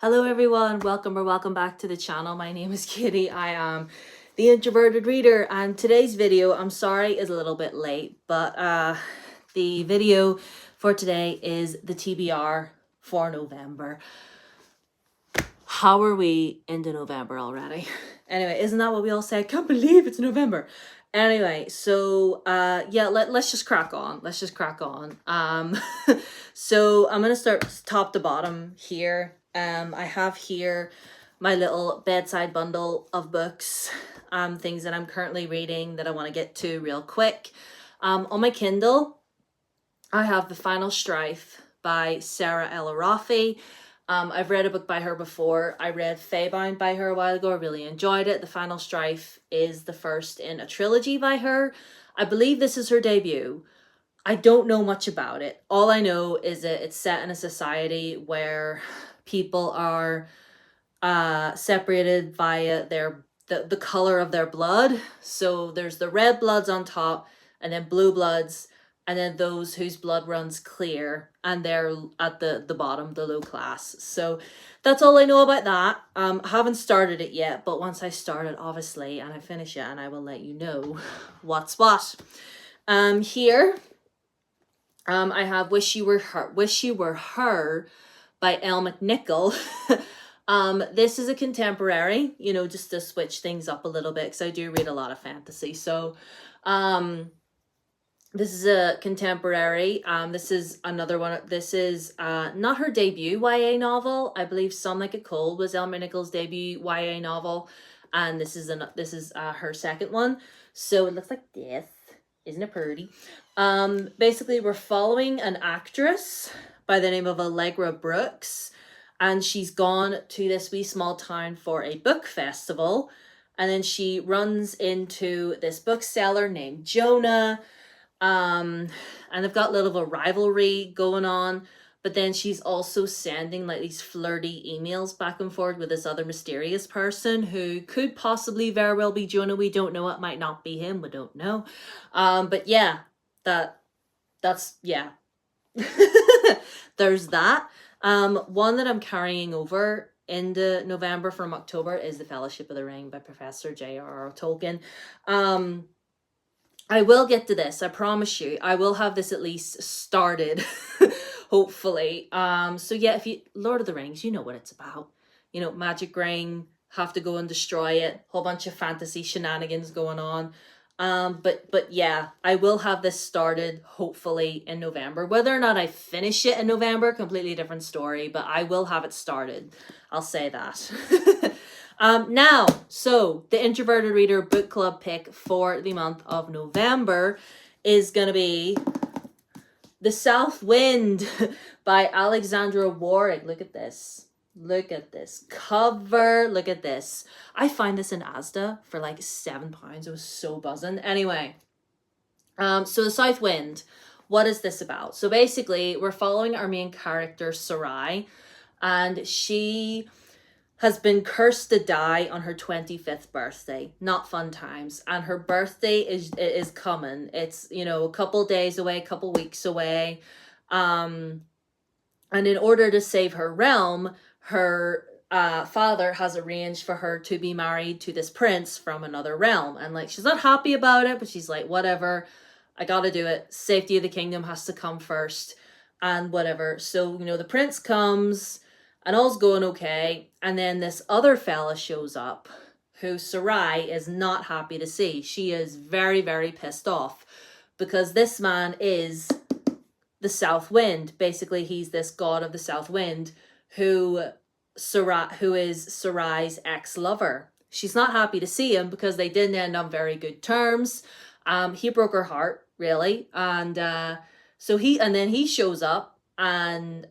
Hello everyone, welcome back to the channel. My name is Kitty. I am the Introverted Reader, and today's video, I'm sorry, is a little bit late, but the video for today is the TBR for November. How are we into November already? Anyway, isn't that what we all say? I can't believe it's November. Anyway, so yeah, let's just crack on. So I'm gonna start top to bottom here. I have here my little bedside bundle of books, things that I'm currently reading that I want to get to real quick. On my Kindle, I have The Final Strife by Sarah L. Arafi. I've read a book by her before. I read Feybound by her a while ago. I really enjoyed it. The Final Strife is the first in a trilogy by her. I believe this is her debut. I don't know much about it. All I know is that it's set in a society where people are separated via the color of their blood. So there's the red bloods on top, and then blue bloods, and then those whose blood runs clear, and they're at the bottom, the low class. So that's all I know about that. I haven't started it yet, but once I start it, obviously, and I finish it, and I will let you know what's what. Here, I have Wish You Were Her by Elle McNichol. This is a contemporary, just to switch things up a little bit, because I do read a lot of fantasy. So, this is a contemporary. This is another one. This is not her debut YA novel. I believe Some Like It Cold was Elle McNichol's debut YA novel, and this is her second one. So it looks like this. Isn't it pretty? Basically, we're following an actress by the name of Allegra Brooks, and she's gone to this wee small town for a book festival, and then she runs into this bookseller named Jonah, and they've got a little of a rivalry going on, but then she's also sending like these flirty emails back and forth with this other mysterious person who could possibly very well be Jonah. We don't know. It might not be him. We don't know. But yeah, that's yeah. There's that. One that I'm carrying over into November from October is The Fellowship of the Ring by Professor J.R.R. Tolkien. I will get to this, I promise you. I will have this at least started, hopefully. So yeah, if you Lord of the Rings, you know what it's about. Magic ring, have to go and destroy it, whole bunch of fantasy shenanigans going on. But yeah, I will have this started hopefully in November. Whether or not I finish it in November, completely different story, but I will have it started. I'll say that. Now, so the Introverted Reader book club pick for the month of November is going to be The South Wind by Alexandra Warwick. Look at this. Look at this cover. Look at this. I find this in Asda for like £7. It was so buzzing. Anyway, so The South Wind. What is this about? So basically, we're following our main character, Sarai, and she has been cursed to die on her 25th birthday. Not fun times. And her birthday is coming. It's, a couple days away, a couple weeks away. And in order to save her realm, her father has arranged for her to be married to this prince from another realm. And like, she's not happy about it, but she's like, whatever, I gotta do it. Safety of the kingdom has to come first and whatever. So, the prince comes and all's going okay. And then this other fella shows up who Sarai is not happy to see. She is very, very pissed off because this man is the South Wind. Basically, he's this god of the South Wind who is Sarai's ex-lover. She's not happy to see him because they didn't end on very good terms. He broke her heart, really. And then he shows up, and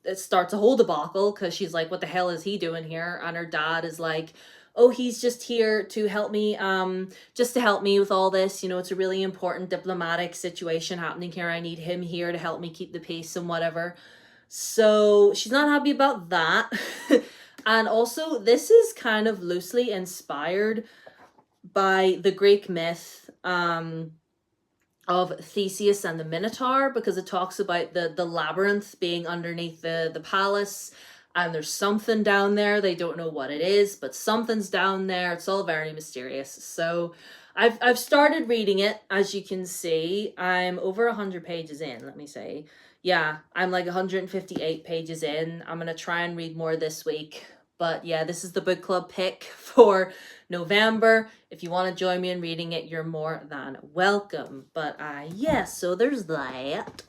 it starts a whole debacle because she's like, what the hell is he doing here? And her dad is like, oh, he's just here to help me, with all this. It's a really important diplomatic situation happening here. I need him here to help me keep the peace and whatever. So she's not happy about that. And also, this is kind of loosely inspired by the Greek myth of Theseus and the Minotaur, because it talks about the labyrinth being underneath the palace, and there's something down there. They don't know what it is, but something's down there. It's all very mysterious. So I've started reading it. As you can see, I'm over 100 pages in, let me say. Yeah, I'm like 158 pages in. I'm gonna try and read more this week. But yeah, this is the book club pick for November. If you want to join me in reading it, you're more than welcome. But yeah, so there's that.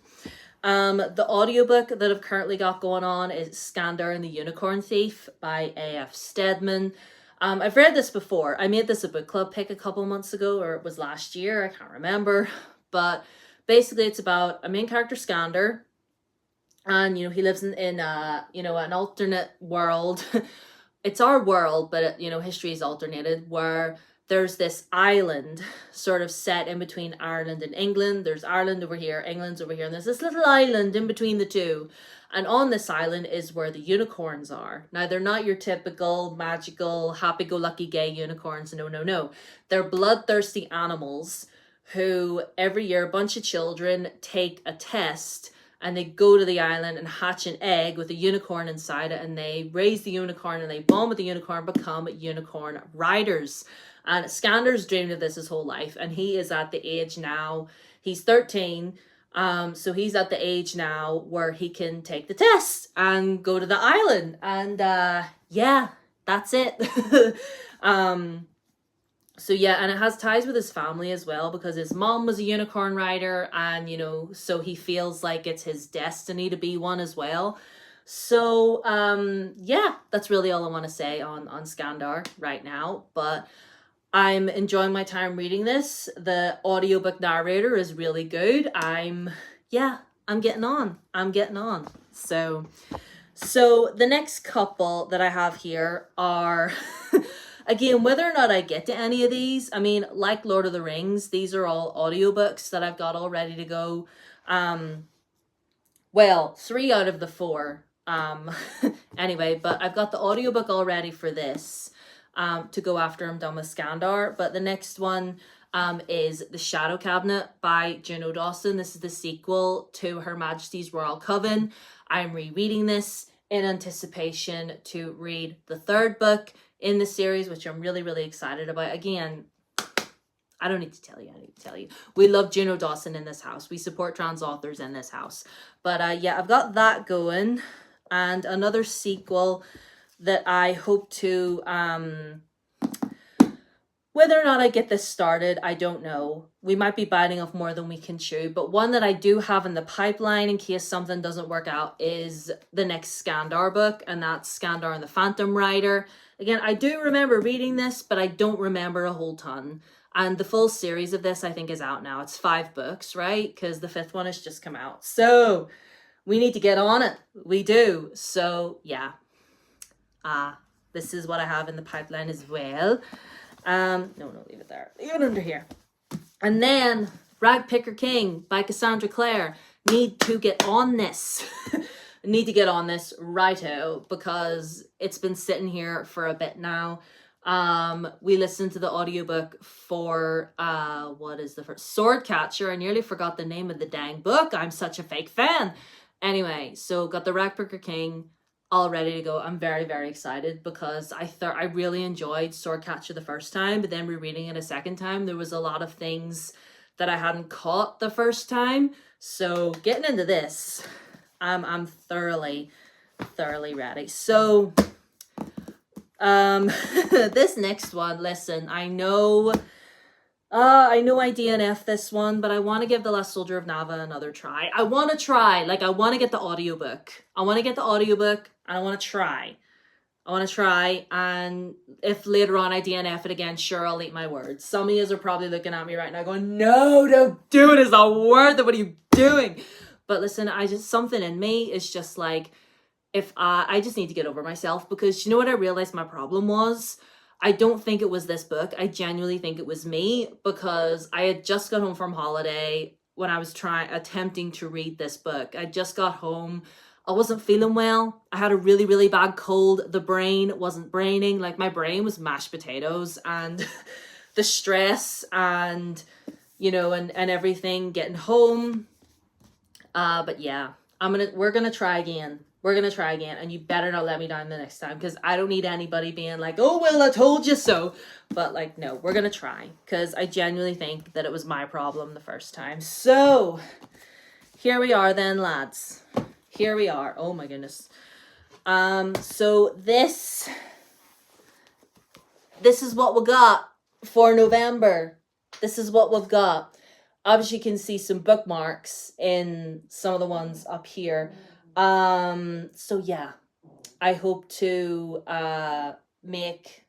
The audiobook that I've currently got going on is Skandar and the Unicorn Thief by A.F. Stedman. I've read this before. I made this a book club pick a couple months ago, or it was last year, I can't remember. But basically it's about a main character, Skandar, and he lives in an alternate world. It's our world, but history is alternated, where there's this island sort of set in between Ireland and England. There's Ireland over here, England's over here, and there's this little island in between the two. And on this island is where the unicorns are. Now, they're not your typical magical, happy-go-lucky gay unicorns. No, no, no. They're bloodthirsty animals who every year a bunch of children take a test, and they go to the island and hatch an egg with a unicorn inside it, and they raise the unicorn and they bond with the unicorn, become unicorn riders. And Skandar's dreamed of this his whole life, and he is at the age now, he's 13, so he's at the age now where he can take the test and go to the island. And yeah, that's it. So yeah, and it has ties with his family as well, because his mom was a unicorn rider, and so he feels like it's his destiny to be one as well. So yeah, that's really all I want to say on Skandar right now. But I'm enjoying my time reading this. The audiobook narrator is really good. I'm getting on. So the next couple that I have here are again, whether or not I get to any of these, I mean, like Lord of the Rings, these are all audiobooks that I've got all ready to go. Well, 3 out of the 4. Anyway, but I've got the audiobook all ready for this to go after I'm done with Skandar. But the next one is The Shadow Cabinet by Juno Dawson. This is the sequel to Her Majesty's Royal Coven. I'm rereading this in anticipation to read the 3rd book in the series, which I'm really, really excited about. Again, I don't need to tell you. We love Juno Dawson in this house. We support trans authors in this house. But yeah, I've got that going. And another sequel that I hope to... whether or not I get this started, I don't know. We might be biting off more than we can chew. But one that I do have in the pipeline in case something doesn't work out is the next Skandar book. And that's Skandar and the Phantom Rider. Again, I do remember reading this, but I don't remember a whole ton. And the full series of this, I think, is out now. It's 5 books, right? Because the 5th one has just come out. So we need to get on it. We do. So yeah. This is what I have in the pipeline as well. No, leave it there. Leave it under here. And then Rag Picker King by Cassandra Clare. Need to get on this. Need to get on this righto, because it's been sitting here for a bit now. We listened to the audiobook for what is the first Swordcatcher. I nearly forgot the name of the dang book. I'm such a fake fan. Anyway, so got the Rag Picker King all ready to go. I'm very, very excited because I really enjoyed Swordcatcher the first time, but then rereading it a second time, there was a lot of things that I hadn't caught the first time. So getting into this, I'm thoroughly ready. So this next one, listen, I know I DNF this one, but I want to give The Last Soldier of Nava another try. I want to try, I want to get the audiobook. I want to get the audiobook, and I want to try. And if later on I DNF it again, sure, I'll eat my words. Some of you are probably looking at me right now going, no, don't do it. It's not worth it. What are you doing? But listen, something in me is just like, if I just need to get over myself, because you know what I realized my problem was? I don't think it was this book. I genuinely think it was me, because I had just got home from holiday when I was attempting to read this book. I just got home. I wasn't feeling well. I had a really, really bad cold. The brain wasn't braining. My brain was mashed potatoes, and the stress and, and everything getting home. But yeah, we're going to try again. We're going to try again, and you better not let me down the next time, because I don't need anybody being like, oh, well, I told you so. But like, no, we're going to try, because I genuinely think that it was my problem the first time. So here we are then, lads. Here we are. Oh my goodness. So this is what we got for November. This is what we've got. Obviously, you can see some bookmarks in some of the ones up here. So yeah, I hope to make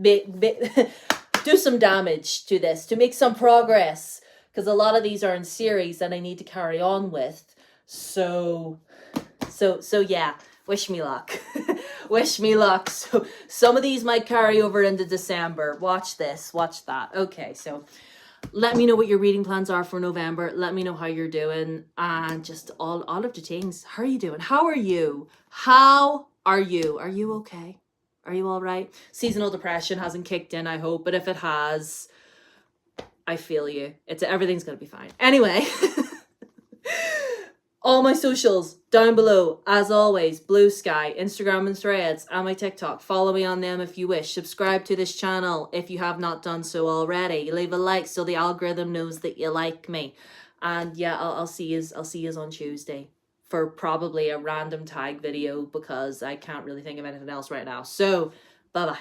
do some damage to this, to make some progress, because a lot of these are in series that I need to carry on with. So yeah, wish me luck. Wish me luck. So some of these might carry over into December. Watch this, watch that. Okay, so let me know what your reading plans are for November. Let me know how you're doing, and just all of the things. How are you doing? How are you? How are you? Are you okay? Are you all right? Seasonal depression hasn't kicked in, I hope, but if it has, I feel you. Everything's gonna be fine. Anyway, all my socials down below, as always. Blue Sky, Instagram and Threads, and my TikTok. Follow me on them if you wish. Subscribe to this channel if you have not done so already. Leave a like so the algorithm knows that you like me. And yeah, I'll see you on Tuesday for probably a random tag video, because I can't really think of anything else right now. So bye bye.